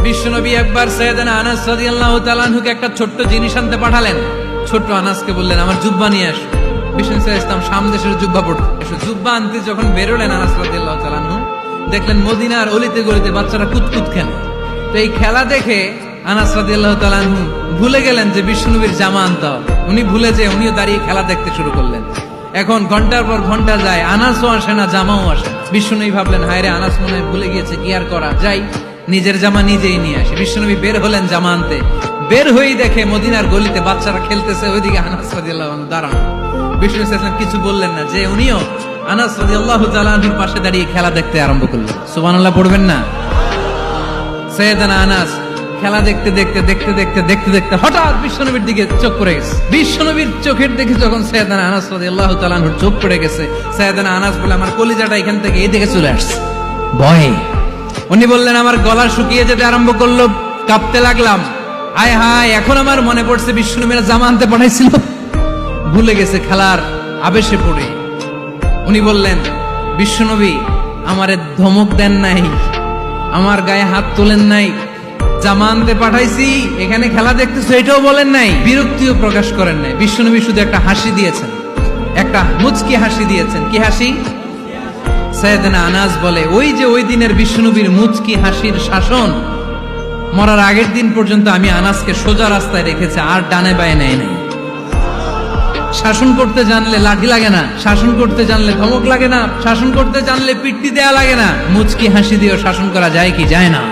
বিশ্বনবী একবার সাইয়েদনা আনাস রাদিয়াল্লাহু তাআলা আনহুকে একটা ছোট্ট জিনিস আনতে পাঠালেন। ছোট্ট আনাসকে বললেন, আমার জুব্বা নিয়ে আসো। বিষ্ণু সাল্লাল্লাহু আলাইহি ওয়াসাল্লাম শাম দেশের জুব্বা পড়তেন। জুব্বা আনতে যখন বেরোলেন আনাস রাদিয়াল্লাহু তাআলা আনহু, দেখলেন মদিনার অলিতে গলিতে বাচ্চারা কুতকুত খেলে। তো এই খেলা দেখে আনাস রাদিয়াল্লাহু তাআলা আনহু ভুলে গেলেন যে বিশ্বনবীর জামা আনতে হবে। উনি ভুলে যে উনিও দাঁড়িয়ে খেলা দেখতে শুরু করলেন। এখন ঘন্টার পর ঘন্টা যায়, আনাসও আসে না, জামাও আসে না। বিশ্বনবী ভাবলেন, হায় রে, আনাস মনে হয় ভুলে গিয়েছে, কি আর করা যাই, নিজের জামা নিজেই নিয়ে আসে। বিশ্বনবী বের হলেন জামা আনতে। বের হয়েই দেখে মদিনার গলিতে বাচ্চারা খেলতেছে, ওইদিকে আনাস রাদিয়াল্লাহু আনহু দাঁড়ানো। বিষ্ণু সাল্লাল্লাহু আলাইহি ওয়াসাল্লাম কিছু বললেন না, যে উনিও আনাস রাদিয়াল্লাহু তাআলা আনহুর পাশে দাঁড়িয়ে খেলা দেখতে আরম্ভ করলেন। সুবহানাল্লাহ পড়বেন না? সাইয়েদনা আনাস খেলা দেখতে দেখতে দেখতে দেখতে দেখতে দেখতে হঠাৎ বিশ্বনবীর দিকে চোখ পড়ে গেছে। বিশ্বনবীর চোখের দিকে যখন সাইয়েদনা আনাস রাদিয়াল্লাহু তাআলা আনহুর চোখ পড়ে গেছে, সাইয়েদনা আনাস বলে, আমার কলিজাটা এখান থেকে এদিকে চলে আসছে ভয়ে। উনি বললেন, আমার গলা শুকিয়ে যেতে আরম্ভ করলো, কাঁপতে লাগলাম। হায় হায়, এখন আমার মনে পড়ছে বিশ্বনবীর জামা আনতে পাঠাইছিল, ভুলে গেছে খেলার আবেশে পড়ে। উনি বললেন, বিশ্বনবী আমারে ধমক দেন নাই, আমার গায়ে হাত তোলেন নাই, জামা আনতে পাঠাইছি, এখানে খেলা দেখতেছো এটাও বলেন নাই, বিরক্তিও প্রকাশ করেন নাই। বিশ্বনবী শুধু একটা হাসি দিয়েছেন, একটা মুচকি হাসি দিয়েছেন। কি হাসি? সাইয়েদনা আনাস বলে, ওই যে ওই দিনের বিশ্বনবীর মুচকি হাসির শাসন মরার আগের দিন পর্যন্ত আমি আনাসকে সোজা রাস্তায় রেখেছি, আর ডানে বায়ে নেয় নাই। শাসন করতে জানলে লাঠি লাগে না, শাসন করতে জানলে ধমক লাগে না, শাসন করতে জানলে পিট্টি দেয়া লাগে না। মুচকি হাসি দিয়েও শাসন করা যায় কি যায় না?